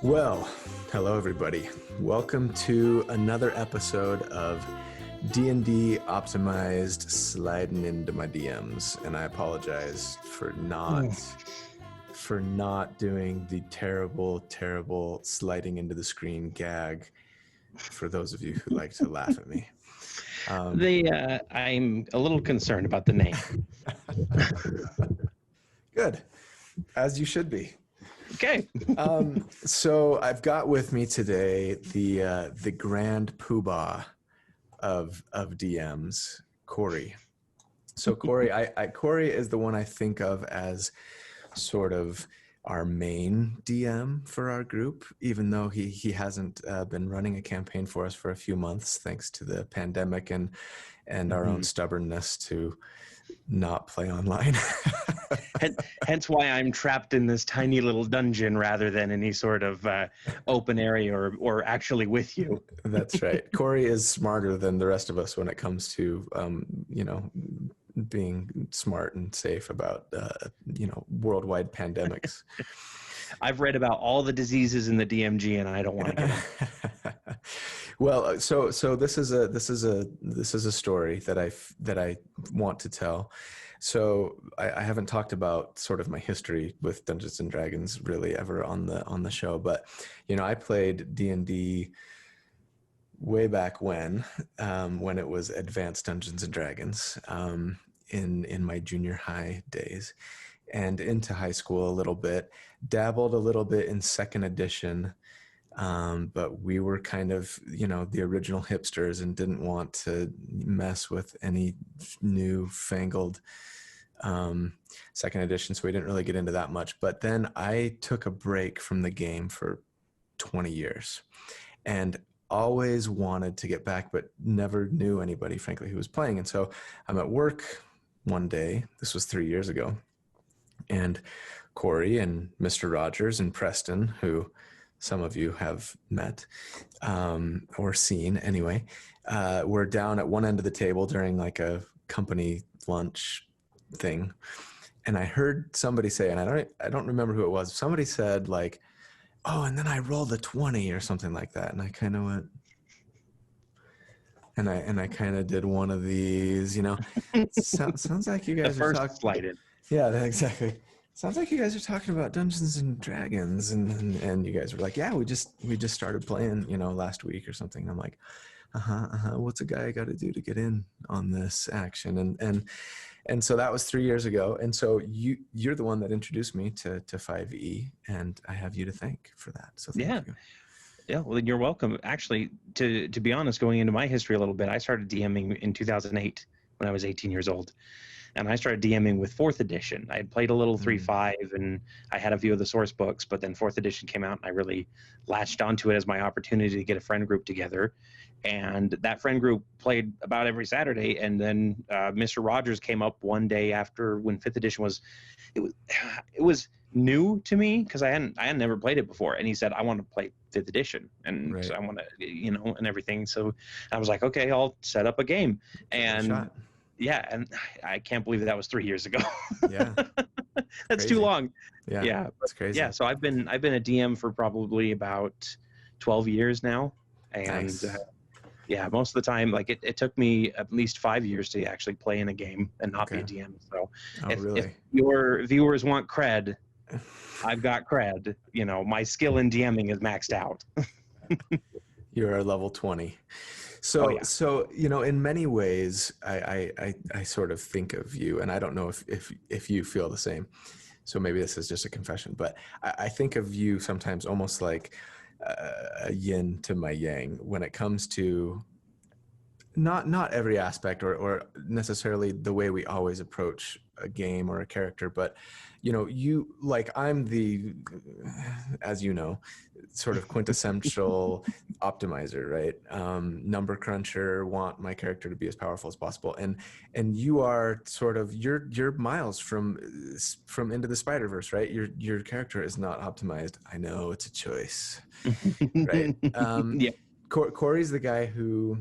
Well, hello everybody. Welcome to another episode of D&D optimized Slidin Into My DMs, and I apologize for not doing the terrible sliding into the screen gag for those of you who like to laugh at me. I'm a little concerned about the name. Good, as you should be. Okay. So I've got with me today the Grand Poo-Bah of DMs, Cory. So Cory, Cory is the one I think of as sort of our main DM for our group, even though he hasn't been running a campaign for us for a few months, thanks to the pandemic and our own stubbornness to not play online. Hence why I'm trapped in this tiny little dungeon rather than any sort of open area or actually with you. That's right. Cory is smarter than the rest of us when it comes to, being smart and safe about, worldwide pandemics. I've read about all the diseases in the DMG and I don't want to get them. Well, so this is a story that I want to tell. So I haven't talked about sort of my history with Dungeons and Dragons really ever on the show, but I played D&D way back when it was Advanced Dungeons and Dragons in my junior high days, and into high school a little bit, dabbled a little bit in second edition. But we were kind of, the original hipsters and didn't want to mess with any newfangled second edition. So we didn't really get into that much. But then I took a break from the game for 20 years and always wanted to get back, but never knew anybody, frankly, who was playing. And so I'm at work one day, this was 3 years ago, and Cory and Mr. Rogers and Preston, who some of you have met or seen anyway, we're down at one end of the table during like a company lunch thing. And I heard somebody say, and I don't remember who it was. Somebody said like, oh, and then I rolled a 20 or something like that. And I kind of went, and I kind of did one of these, sounds like you guys The are first slided. Yeah, exactly. Sounds like you guys are talking about Dungeons and Dragons, and you guys were like, yeah, we just started playing, last week or something. And I'm like, what's a guy got to do to get in on this action? And so that was 3 years ago. And so you're the one that introduced me to 5e, and I have you to thank for that. So thank you. Yeah, well, you're welcome. Actually, to be honest, going into my history a little bit, I started DMing in 2008 when I was 18 years old. And I started DMing with 4th edition. I had played a little 3.5 and I had a few of the source books, but then 4th edition came out and I really latched onto it as my opportunity to get a friend group together. And that friend group played about every Saturday. And then Mr. Rogers came up one day after when 5th edition it was new to me because I had never played it before. And he said, I want to play 5th edition and right. So I want to, and everything. So I was like, okay, I'll set up a game. And yeah, and I can't believe that was 3 years ago. Yeah, that's too long. Yeah, that's crazy. Yeah, so I've been a DM for probably about 12 years now, and nice. Most of the time, like it took me at least 5 years to actually play in a game and not be a DM. So if your viewers want cred, I've got cred. My skill in DMing is maxed out. You're a level 20. So in many ways, I sort of think of you, and I don't know if you feel the same. So maybe this is just a confession, but I think of you sometimes almost like a yin to my yang when it comes to not every aspect or necessarily the way we always approach a game or a character, but you like I'm the, as you know, sort of quintessential optimizer, right? Number cruncher, want my character to be as powerful as possible, and you are sort of you're miles from Into the Spider-Verse, right? Your character is not optimized. I know it's a choice, right? Yeah. Cory's the guy who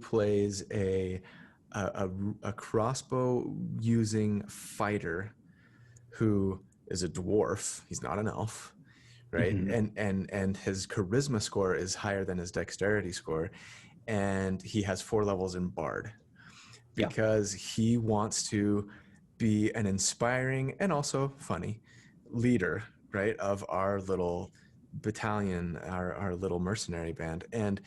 plays a crossbow using fighter who is a dwarf. He's not an elf, right? And his charisma score is higher than his dexterity score, and he has 4 levels in Bard Yeah. because he wants to be an inspiring and also funny leader, right, of our little battalion, our little mercenary band. And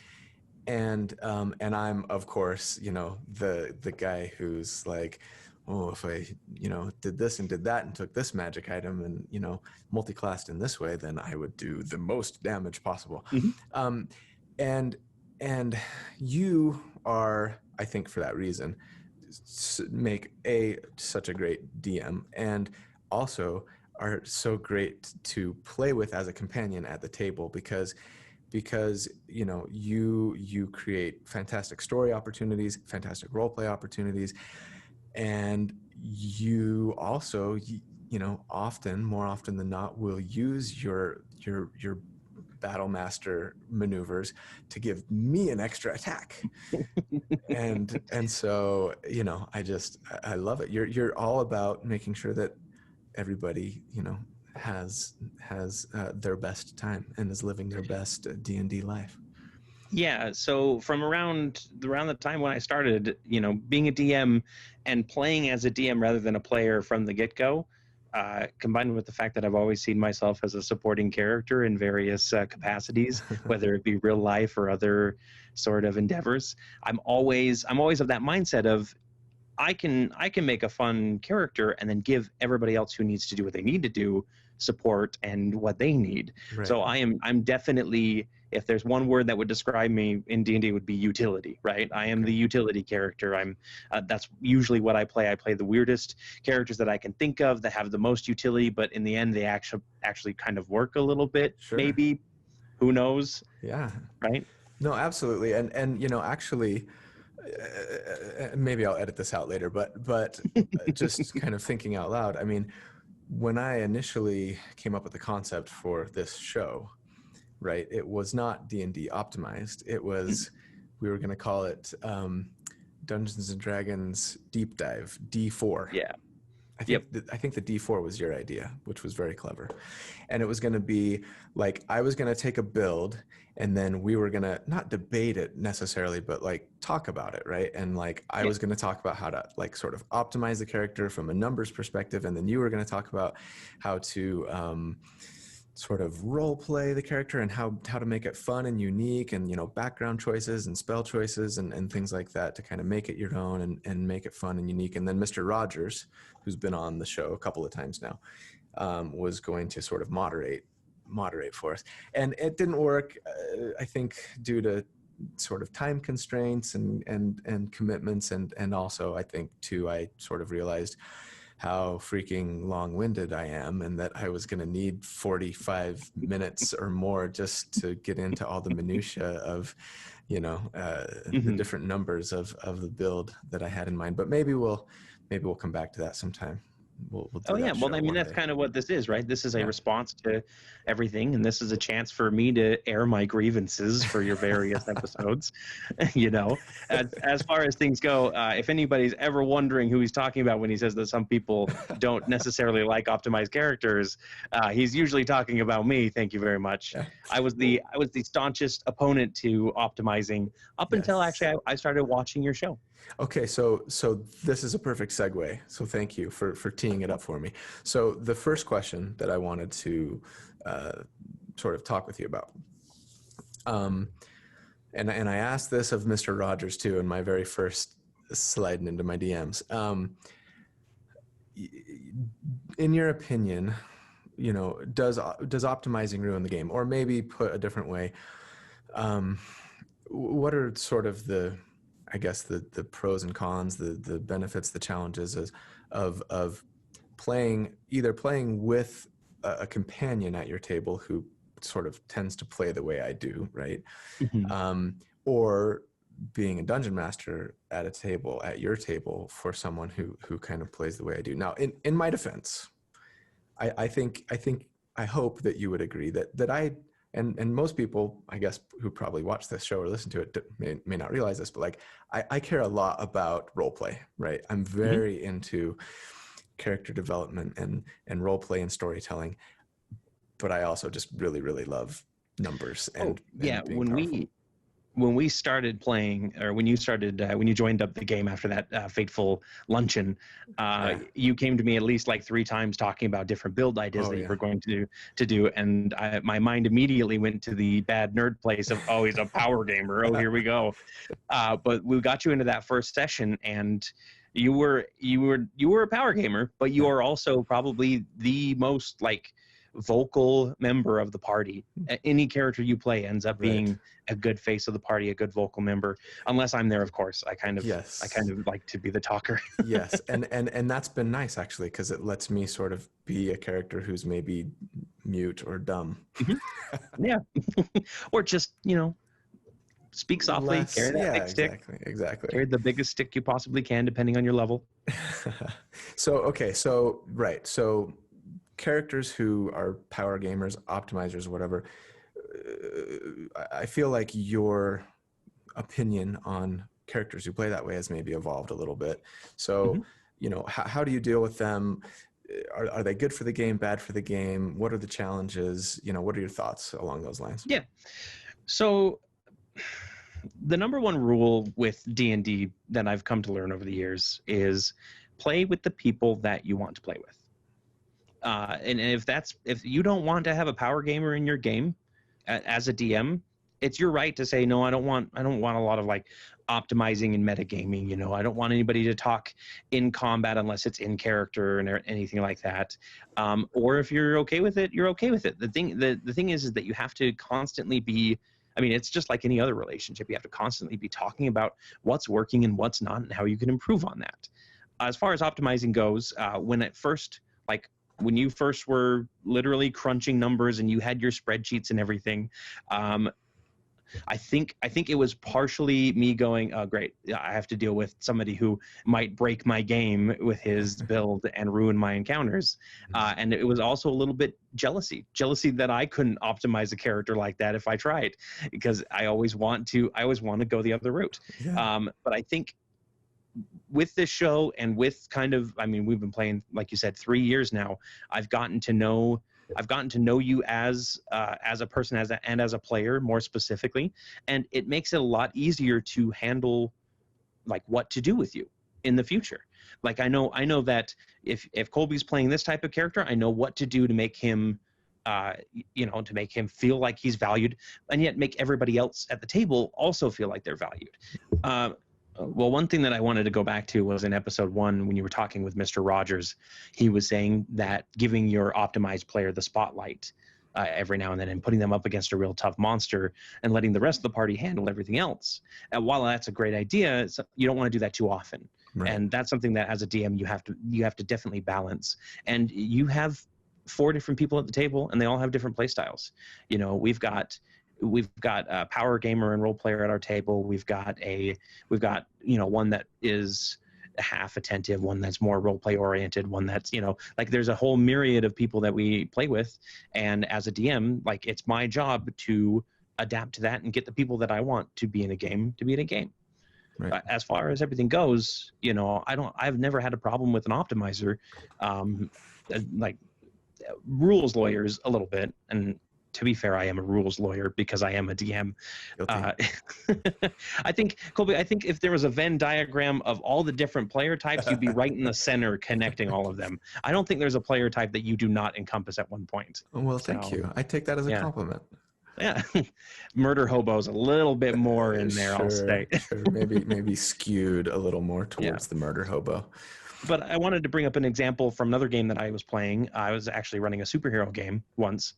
I'm, of course, the guy who's like, oh, if I, did this and did that and took this magic item and, multi-classed in this way, then I would do the most damage possible. Um, and and you are, I think, for that reason, make such a great DM, and also are so great to play with as a companion at the table, because you create fantastic story opportunities, fantastic role play opportunities, and you also often, more often than not, will use your battle master maneuvers to give me an extra attack. and so I love it. You're all about making sure that everybody has their best time and is living their best D&D life. Yeah, so from around the time when I started, being a DM and playing as a DM rather than a player from the get-go, combined with the fact that I've always seen myself as a supporting character in various capacities, whether it be real life or other sort of endeavors, I'm always of that mindset of I can make a fun character and then give everybody else who needs to do what they need to do support and what they need. Right. So I'm definitely, if there's one word that would describe me in D&D, would be utility, right? I am the utility character. I'm that's usually what I play. I play the weirdest characters that I can think of that have the most utility, but in the end they actually kind of work a little bit. Sure. Maybe, who knows? Yeah. Right? No, absolutely. And actually, maybe I'll edit this out later, but just kind of thinking out loud, I mean, when I initially came up with the concept for this show, right, it was not D&D optimized. It was, we were going to call it Dungeons and Dragons Deep Dive, D4. Yeah. I think the D4 was your idea, which was very clever. And it was going to be like, I was going to take a build, and then we were going to not debate it necessarily, but like talk about it, right? And like I was going to talk about how to like sort of optimize the character from a numbers perspective, and then you were going to talk about how to sort of role play the character and how to make it fun and unique, and background choices and spell choices and things like that to kind of make it your own and make it fun and unique. And then Mr. Rogers, who's been on the show a couple of times now, was going to sort of moderate for us. And it didn't work, I think, due to sort of time constraints and commitments, and also I think too, I sort of realized how freaking long-winded I am, and that I was going to need 45 minutes or more just to get into all the minutia of the different numbers of the build that I had in mind. But maybe we'll come back to that sometime. We'll do that Well, I mean, that's kind of what this is, right? This is a response to everything, and this is a chance for me to air my grievances for your various episodes. As far as things go, if anybody's ever wondering who he's talking about when he says that some people don't necessarily like optimized characters, he's usually talking about me. Thank you very much. I was the staunchest opponent to optimizing up until actually I started watching your show. Okay, so this is a perfect segue. So thank you for teeing it up for me. So the first question that I wanted to sort of talk with you about, and I asked this of Mr. Rogers too in my very first Slidin Into My DMs. In your opinion, does optimizing ruin the game? Or maybe put a different way, what are sort of the pros and cons, the benefits, the challenges of playing with a companion at your table who sort of tends to play the way I do, right? Or being a dungeon master at your table for someone who kind of plays the way I do. Now, in my defense, I hope that you would agree that I, and most people, I guess, who probably watch this show or listen to it may not realize this, but like I care a lot about role play, right? I'm very into character development and role play and storytelling. but I also just really, really love numbers Oh, yeah. and being powerful. When we started playing, or when you started, when you joined up the game after that fateful luncheon, you came to me at least like 3 times talking about different build ideas that you were going to do, and my mind immediately went to the bad nerd place of, oh, he's a power gamer. Oh, here we go. But we got you into that first session, and you were a power gamer, but you are also probably the most like vocal member of the party. Any character you play ends up being a good face of the party, a good vocal member, unless I'm there, of course. I kind of like to be the talker. Yes, and that's been nice actually, because it lets me sort of be a character who's maybe mute or dumb. Yeah. Or just, speak softly, carry that big stick. Exactly. Carry the biggest stick you possibly can, depending on your level. So characters who are power gamers, optimizers, whatever, I feel like your opinion on characters who play that way has maybe evolved a little bit. So, how do you deal with them? Are they good for the game, bad for the game? What are the challenges? What are your thoughts along those lines? Yeah. So the number one rule with D&D that I've come to learn over the years is play with the people that you want to play with. And if you don't want to have a power gamer in your game as a DM, it's your right to say, no, I don't want a lot of like optimizing and metagaming. I don't want anybody to talk in combat unless it's in character and anything like that. Or if you're okay with it, you're okay with it. The thing is that you have to constantly be, it's just like any other relationship. You have to constantly be talking about what's working and what's not and how you can improve on that. As far as optimizing goes, when you first were literally crunching numbers and you had your spreadsheets and everything, I think it was partially me going, oh, great, I have to deal with somebody who might break my game with his build and ruin my encounters. And it was also a little bit jealousy that I couldn't optimize a character like that if I tried, because I always want to go the other route. Yeah. But I think with this show and with we've been playing, like you said, 3 years now. I've gotten to know you as a person, and as a player more specifically, and it makes it a lot easier to handle like what to do with you in the future. Like I know that if Colby's playing this type of character, I know what to do to make him to make him feel like he's valued, and yet make everybody else at the table also feel like they're valued. Well, one thing that I wanted to go back to was in episode 1 when you were talking with Mr. Rogers. He was saying that giving your optimized player the spotlight every now and then and putting them up against a real tough monster and letting the rest of the party handle everything else. And while that's a great idea, you don't want to do that too often. Right. And that's something that as a DM you have to definitely balance. And you have 4 different people at the table, and they all have different play styles. We've got a power gamer and role player at our table. We've got one that is half attentive, one that's more role play oriented, one that's there's a whole myriad of people that we play with. And as a DM, it's my job to adapt to that and get the people that I want to be in a game to be in a game. Right. As far as everything goes, I've never had a problem with an optimizer. Rules lawyers a little bit, and to be fair, I am a rules lawyer because I am a DM. I think, Colby, if there was a Venn diagram of all the different player types, you'd be right in the center connecting all of them. I don't think there's a player type that you do not encompass at one point. Well, thank you. I take that as a compliment. Yeah. Murder hobo's a little bit more in there, I'll say. Sure. Maybe skewed a little more towards the murder hobo. But I wanted to bring up an example from another game that I was playing. I was actually running a superhero game once,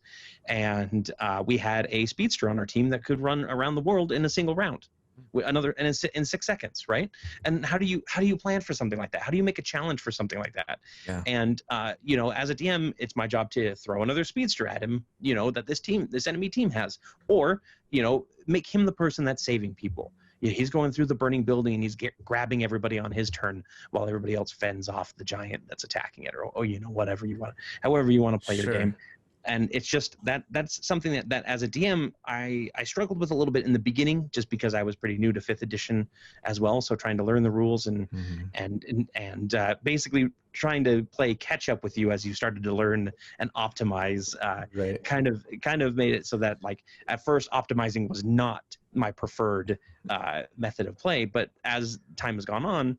and we had a speedster on our team that could run around the world in a single round, in 6 seconds, right? And how do you plan for something like that? How do you make a challenge for something like that? Yeah. And as a DM, it's my job to throw another speedster at him, that this enemy team has, or make him the person that's saving people. He's going through the burning building and he's grabbing everybody on his turn while everybody else fends off the giant that's attacking it, or whatever you want, however you want to play your game. and it's just that's something that as a DM I struggled with a little bit in the beginning, just because I was pretty new to 5th edition as well, so trying to learn the rules and basically trying to play catch up with you as you started to learn and optimize. Right. Kind of made it so that, like, at first optimizing was not my preferred method of play, but as time has gone on,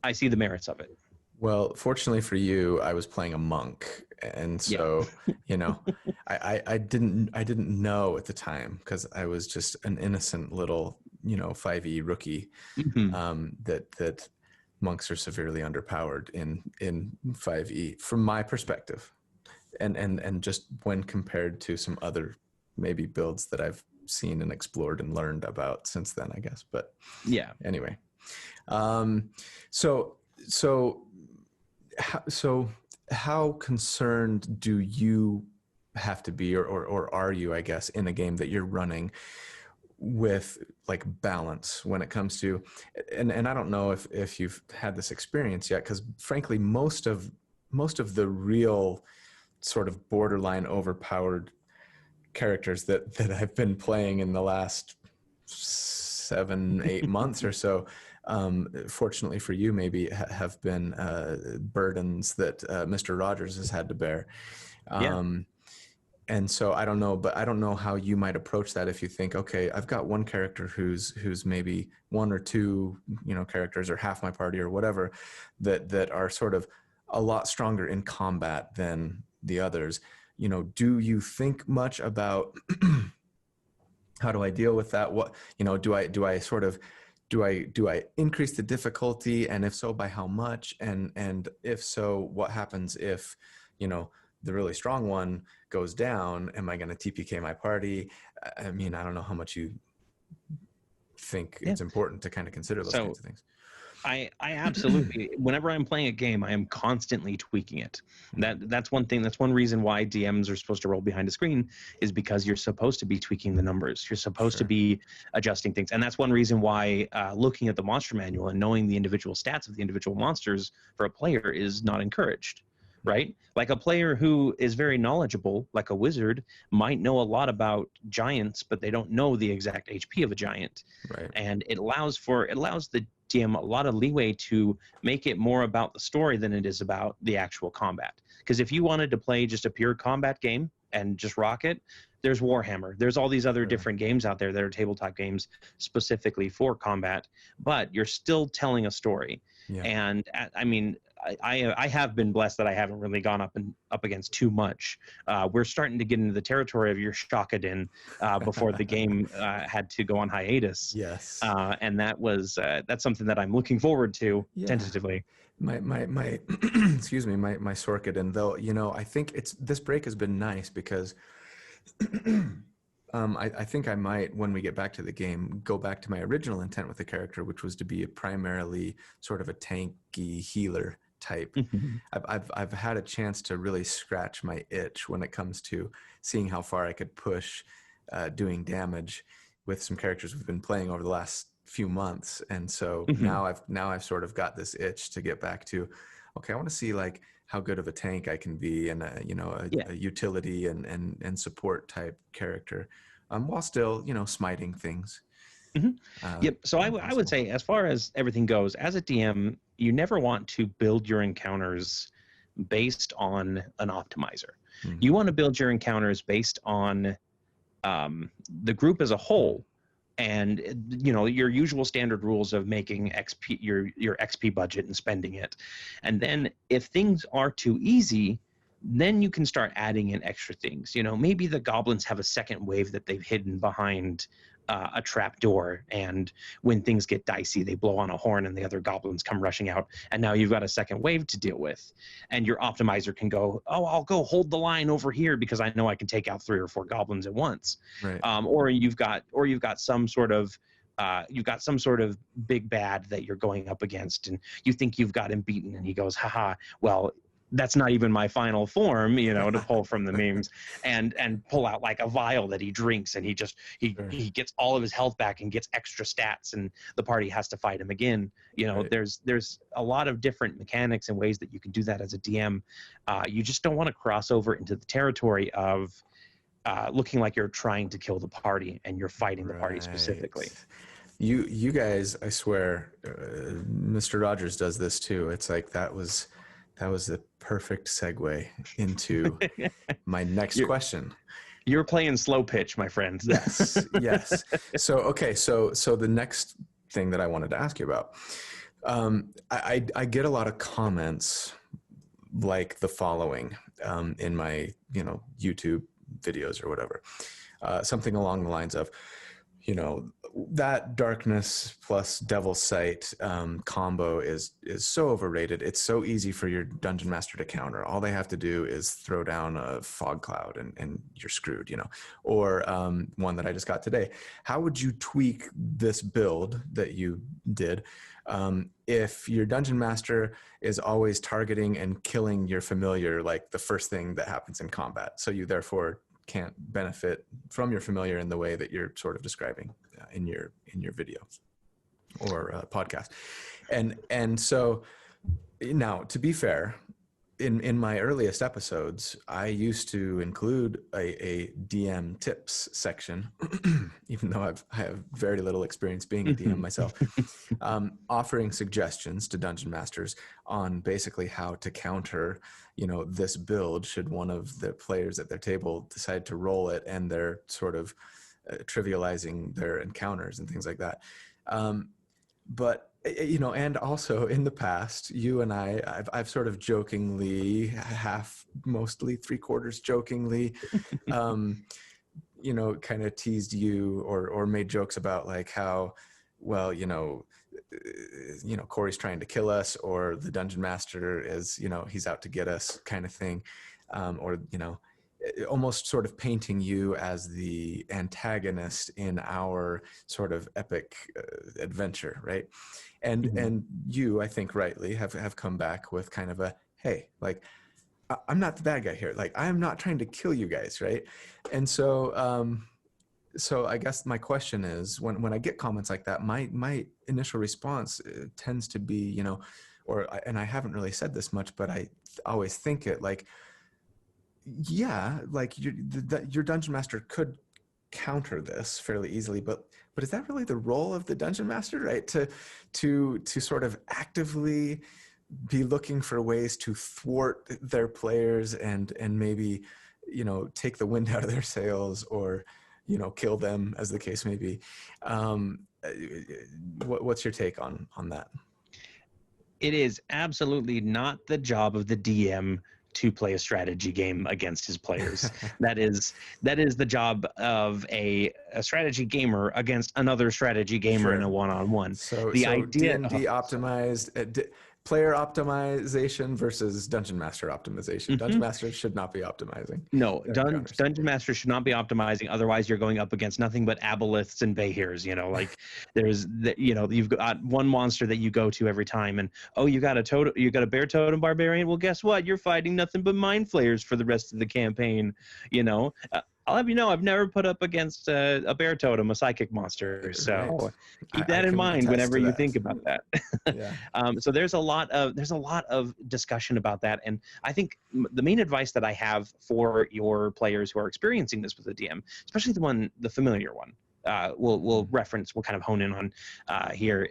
I see the merits of it. Well, fortunately for you, I was playing a monk, and so I didn't know at the time, because I was just an innocent little 5e rookie, that monks are severely underpowered in 5e from my perspective, and just when compared to some other maybe builds that I've seen and explored and learned about since then, I guess. But yeah, anyway, so how concerned do you have to be, or are you, I guess, in a game that you're running, with like balance when it comes to, and I don't know if you've had this experience yet, because frankly most of the real sort of borderline overpowered characters that I've been playing in the last 7-8 months or so, fortunately for you, maybe have been burdens that Mr. Rogers has had to bear. And so I don't know, but I don't know how you might approach that if you think, okay, I've got one character who's maybe one or two, characters, or half my party or whatever, that are sort of a lot stronger in combat than the others. Do you think much about how do I deal with that? What, do I increase the difficulty, and if so, by how much? And if so, what happens if, the really strong one goes down? Am I going to TPK my party? I mean, I don't know how much you think it's important to kind of consider those kinds of things. I absolutely, whenever I'm playing a game, I am constantly tweaking it. That's one thing. That's one reason why DMs are supposed to roll behind a screen, is because you're supposed to be tweaking the numbers. You're supposed to be adjusting things. And that's one reason why looking at the monster manual and knowing the individual stats of the individual monsters for a player is not encouraged, right? Like a player who is very knowledgeable, like a wizard, might know a lot about giants, but they don't know the exact HP of a giant. Right. And it allows the DM a lot of leeway to make it more about the story than it is about the actual combat. Because if you wanted to play just a pure combat game and just rock it, there's Warhammer. There's all these other different games out there that are tabletop games specifically for combat, but you're still telling a story. Yeah. And I mean, I have been blessed that I haven't really gone up against too much. We're starting to get into the territory of your Shakadin before the game had to go on hiatus. Yes. And that's something that I'm looking forward to tentatively. My excuse me, my Sorkadin, though, I think this break has been nice because I think I might, when we get back to the game, go back to my original intent with the character, which was to be primarily sort of a tanky healer type. I've had a chance to really scratch my itch when it comes to seeing how far I could push doing damage with some characters we've been playing over the last few months, and so now I've sort of got this itch to get back to, okay, I want to see like how good of a tank I can be, and a utility and support type character, while still smiting things. Yep. So I would say, as far as everything goes, as a DM, you never want to build your encounters based on an optimizer. You want to build your encounters based on the group as a whole, and your usual standard rules of making XP, your XP budget and spending it. And then if things are too easy, then you can start adding in extra things. Maybe the goblins have a second wave that they've hidden behind a trap door, and when things get dicey, they blow on a horn and the other goblins come rushing out, and now you've got a second wave to deal with. And your optimizer can go, oh, I'll go hold the line over here because I know I can take out 3 or 4 goblins at once. Right. Or you've got some sort of big bad that you're going up against, and you think you've got him beaten, and he goes, haha, well, that's not even my final form, you know, to pull from the memes, and pull out like a vial that he drinks, and he gets all of his health back and gets extra stats, and the party has to fight him again. You know, there's a lot of different mechanics and ways that you can do that as a DM. You just don't want to cross over into the territory of looking like you're trying to kill the party and you're fighting the party specifically. You guys, I swear, Mr. Rogers does this too. It's like that was the perfect segue into my next question. You're playing slow pitch, my friend. Yes. So the next thing that I wanted to ask you about, I get a lot of comments like the following in my YouTube videos or whatever, something along the lines of, that darkness plus devil's sight combo is so overrated. It's so easy for your dungeon master to counter. All they have to do is throw down a fog cloud and you're screwed, or one that I just got today. How would you tweak this build that you did if your dungeon master is always targeting and killing your familiar like the first thing that happens in combat, so you therefore can't benefit from your familiar in the way that you're sort of describing in your video or podcast. And so now, to be fair, in my earliest episodes, I used to include a DM tips section, even though I have very little experience being a DM myself, offering suggestions to dungeon masters on basically how to counter, this build should one of the players at their table decide to roll it and they're sort of trivializing their encounters and things like that. But and also in the past, you and I've sort of jokingly, mostly 3/4 jokingly, kind of teased you or made jokes about like how, well, Cory's trying to kill us, or the dungeon master is, he's out to get us kind of thing. Or, almost sort of painting you as the antagonist in our sort of epic adventure, right? And you, I think rightly, have come back with kind of a, hey, like, I'm not the bad guy here. Like, I'm not trying to kill you guys, right? And so, so I guess my question is, when I get comments like that, my initial response tends to be, and I haven't really said this much, but I always think it like, yeah, like your dungeon master could counter this fairly easily, but is that really the role of the dungeon master, right? To sort of actively be looking for ways to thwart their players and maybe, take the wind out of their sails, or, kill them, as the case may be. What's your take on that? It is absolutely not the job of the DM to play a strategy game against his players. that is the job of a strategy gamer against another strategy gamer in a one-on-one. So idea D&D optimized player optimization versus dungeon master optimization. Dungeon master should not be optimizing. No, dungeon master should not be optimizing. Otherwise, you're going up against nothing but aboliths and bayhirs. Like you've got one monster that you go to every time, and you got a bear totem barbarian. Well, guess what? You're fighting nothing but mind flayers for the rest of the campaign. I'll have you know, I've never put up against a bear totem, a psychic monster. So keep that in mind whenever you think about that. Yeah. So there's a lot of discussion about that, and I think the main advice that I have for your players who are experiencing this with the DM, especially the familiar one, we'll kind of hone in on here.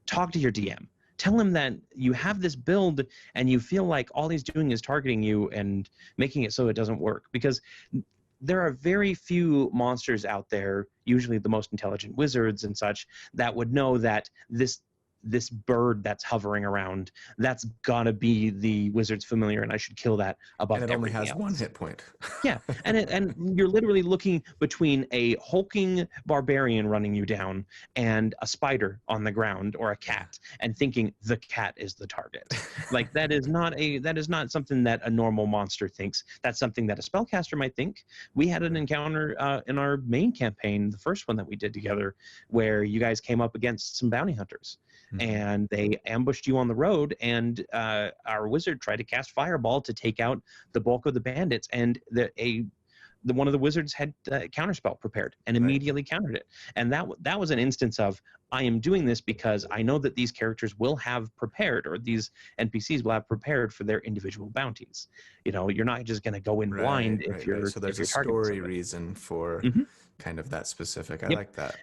Talk to your DM. Tell him that you have this build and you feel like all he's doing is targeting you and making it so it doesn't work, because there are very few monsters out there, usually the most intelligent wizards and such, that would know that this bird that's hovering around, that's gotta be the wizard's familiar, and I should kill that above everything else. And it only has one hit point. Yeah, and you're literally looking between a hulking barbarian running you down and a spider on the ground, or a cat, and thinking the cat is the target. Like, that is not something that a normal monster thinks. That's something that a spellcaster might think. We had an encounter in our main campaign, the first one that we did together, where you guys came up against some bounty hunters. and they ambushed you on the road, and our wizard tried to cast Fireball to take out the bulk of the bandits, and one of the wizards had counterspell prepared and immediately countered it. And that was an instance of, I am doing this because I know that these characters will have prepared, or these NPCs will have prepared for their individual bounties. You know, you're not just going to go in blind if you're So there's if you're a story targeting reason for kind of that specific. I like that.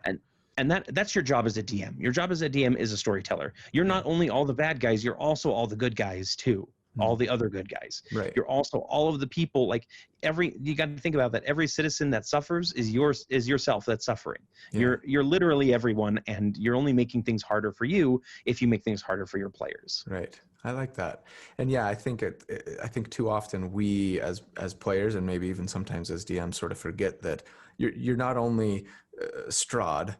And that's your job as a DM. Your job as a DM is a storyteller. You're not only all the bad guys, you're also all the good guys too. All the other good guys. Right. You're also all of the people, like you got to think about that. Every citizen that suffers is yourself that's suffering. Yeah. You're literally everyone, and you're only making things harder for you if you make things harder for your players. Right. I like that. And yeah, I think too often we as players, and maybe even sometimes as DMs, sort of forget that you're not only Strahd,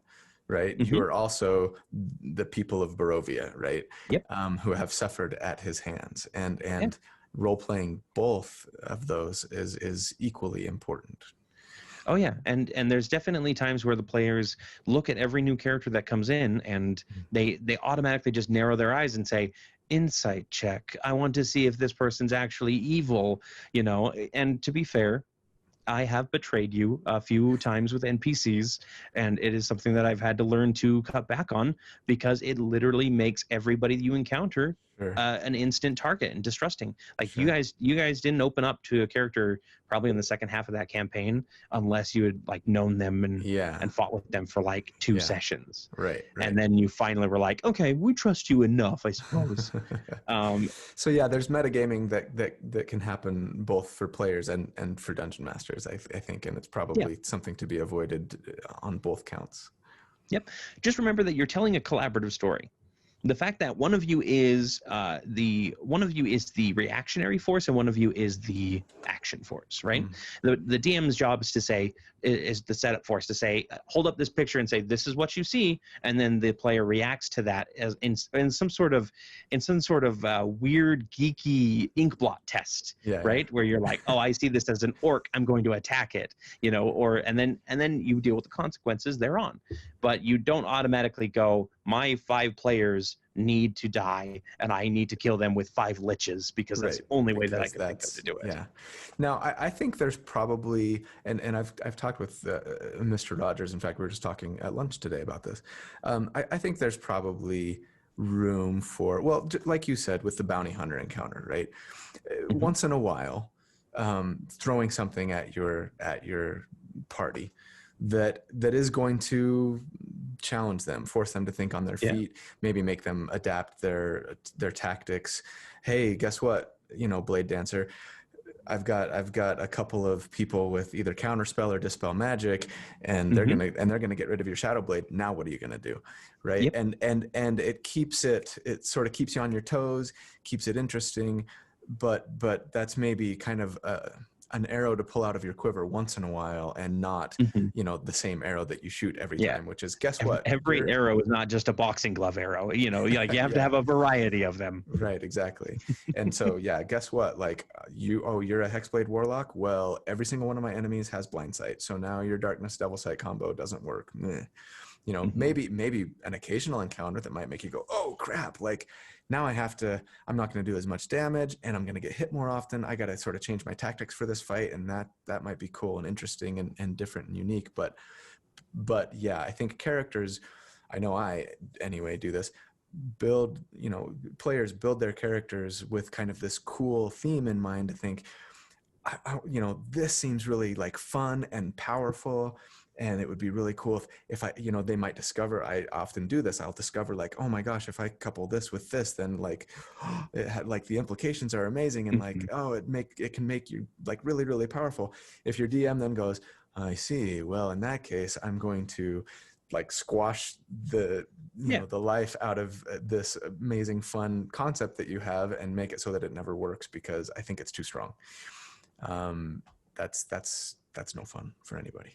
right? You are also the people of Barovia, right? Yep. Who have suffered at his hands, and role playing both of those is equally important. Oh yeah, and there's definitely times where the players look at every new character that comes in, and they automatically just narrow their eyes and say, insight check. I want to see if this person's actually evil, you know. And to be fair, I have betrayed you a few times with NPCs, and it is something that I've had to learn to cut back on, because it literally makes everybody you encounter an instant target and distrusting. Like you guys didn't open up to a character probably in the second half of that campaign unless you had like known them and fought with them for like 2 sessions. Right. And then you finally were like, okay, we trust you enough, I suppose. So yeah, there's metagaming that can happen both for players and for dungeon masters, I think, and it's probably something to be avoided on both counts. Yep. Just remember that you're telling a collaborative story. The fact that one of you is the reactionary force and one of you is the action force, right? The DM's job is to say, is the setup force to say, hold up this picture and say, this is what you see, and then the player reacts to that as in some sort of weird geeky ink blot test, right? Where you're like, oh, I see this as an orc, I'm going to attack it, you know, and then you deal with the consequences thereon. But you don't automatically go, my 5 players need to die and I need to kill them with 5 liches, because that's the only way that I can think of to do it. Yeah. Now I think there's probably, and I've talked with Mr. Rogers. In fact, we were just talking at lunch today about this. I think there's probably room for, well, like you said, with the bounty hunter encounter, right? Once in a while, throwing something at your party that is going to challenge them, force them to think on their feet, maybe make them adapt their tactics. Hey, guess what? You know, Blade Dancer, I've got a couple of people with either counterspell or dispel magic, and they're gonna get rid of your shadow blade. Now what are you gonna do, right? And it sort of keeps you on your toes, keeps it interesting, but that's maybe kind of an arrow to pull out of your quiver once in a while, and not you know, the same arrow that you shoot every time, which is, guess what, every arrow is not just a boxing glove arrow, you know, like you have to have a variety of them. Right, exactly. And so guess what, like you're a Hexblade Warlock, well, every single one of my enemies has blind sight, so now your Darkness Devil Sight combo doesn't work. You know, maybe an occasional encounter that might make you go, oh crap, like now I'm not going to do as much damage, and I'm going to get hit more often. I got to sort of change my tactics for this fight, and that might be cool and interesting and different and unique. But yeah, I think characters, I know I anyway do this, players build their characters with kind of this cool theme in mind, to think, you know, this seems really like fun and powerful, and it would be really cool if I, you know, they might discover, I often do this, I'll discover like, oh my gosh, if I couple this with this, then like like the implications are amazing, and like, oh, it can make you like really, really powerful. If your DM then goes, I see, well, in that case, I'm going to like squash the the life out of this amazing fun concept that you have, and make it so that it never works because I think it's too strong. That's no fun for anybody.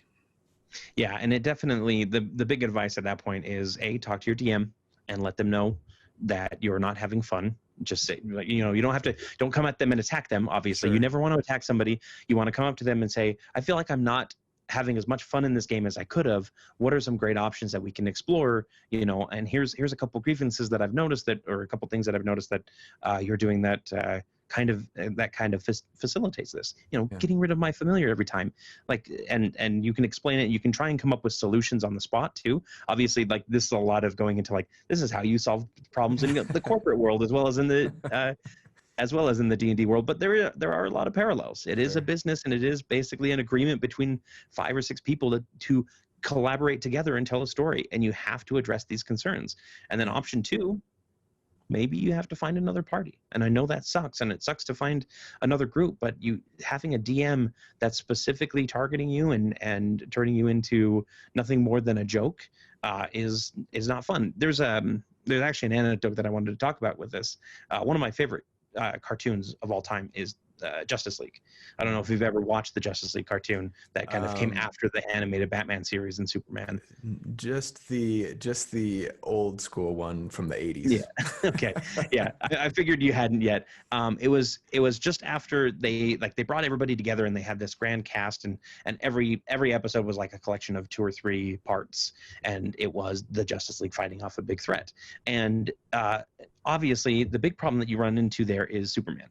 Yeah, and it definitely, the big advice at that point is, talk to your DM and let them know that you're not having fun. Just say, you know, you don't come at them and attack them, obviously. You never want to attack somebody. You want to come up to them and say, I feel like I'm not having as much fun in this game as I could have. What are some great options that we can explore? You know, and here's a couple grievances that I've noticed or a couple things that I've noticed that you're doing that kind of facilitates this. You know, getting rid of my familiar every time, like, and you can explain it. You can try and come up with solutions on the spot too. Obviously, like, this is a lot of going into like, this is how you solve problems in the corporate world as well as in the D&D world, but there are a lot of parallels. It is a business, and it is basically an agreement between 5 or 6 people to collaborate together and tell a story, and you have to address these concerns. And then option 2, maybe you have to find another party. And I know that sucks, and it sucks to find another group, but having a DM that's specifically targeting you and turning you into nothing more than a joke is not fun. There's actually an anecdote that I wanted to talk about with this. One of my favorite cartoons of all time is Justice League. I don't know if you've ever watched the Justice League cartoon that kind of came after the animated Batman series and Superman. Just the old school one from the 80s. Yeah. Okay. Yeah. I figured you hadn't yet. It was just after they brought everybody together and they had this grand cast, and every episode was like a collection of 2 or 3 parts, and it was the Justice League fighting off a big threat. And obviously the big problem that you run into there is Superman.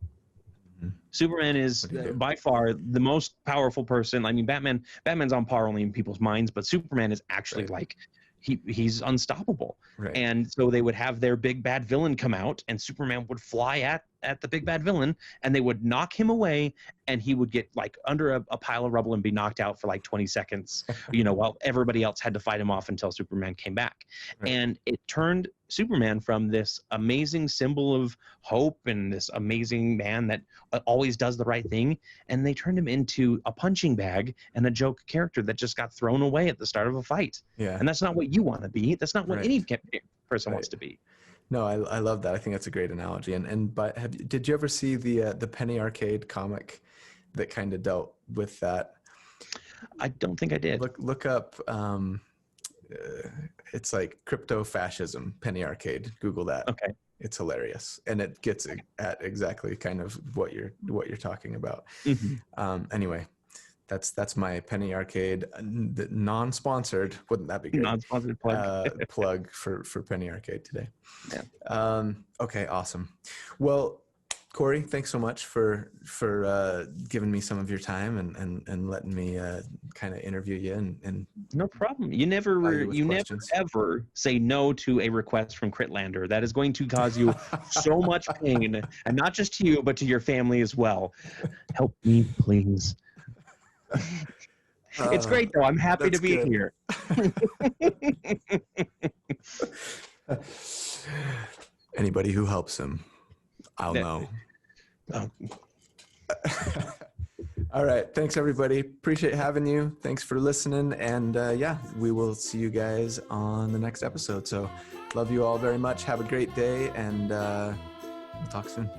Superman is by far the most powerful person. I mean, Batman's on par only in people's minds, but Superman is actually like, he's unstoppable. Right. And so they would have their big bad villain come out, and Superman would fly at the big bad villain, and they would knock him away, and he would get like under a pile of rubble and be knocked out for like 20 seconds, you know, while everybody else had to fight him off until Superman came back. Right. And it turned Superman from this amazing symbol of hope and this amazing man that always does the right thing, and they turned him into a punching bag and a joke character that just got thrown away at the start of a fight. Yeah. And that's not what you want to be. That's not what any person wants to be. No, I love that. I think that's a great analogy. But did you ever see the Penny Arcade comic that kind of dealt with that? I don't think I did. Look up. It's like crypto fascism, Penny Arcade. Google that. Okay. It's hilarious, and it gets at exactly kind of what you're talking about. Mm-hmm. Anyway, that's my Penny Arcade, non-sponsored. Wouldn't that be good? Non-sponsored plug. Plug for Penny Arcade today. Yeah. Okay. Awesome. Well, Cory, thanks so much for giving me some of your time and letting me kind of interview you and no problem. You never ever say no to a request from Critlander. That is going to cause you so much pain, and not just to you, but to your family as well. Help me, please. It's great though. I'm happy to be here. Anybody who helps him, I'll know. Oh. All right. Thanks, everybody. Appreciate having you. Thanks for listening. And we will see you guys on the next episode. So love you all very much. Have a great day, and we'll talk soon.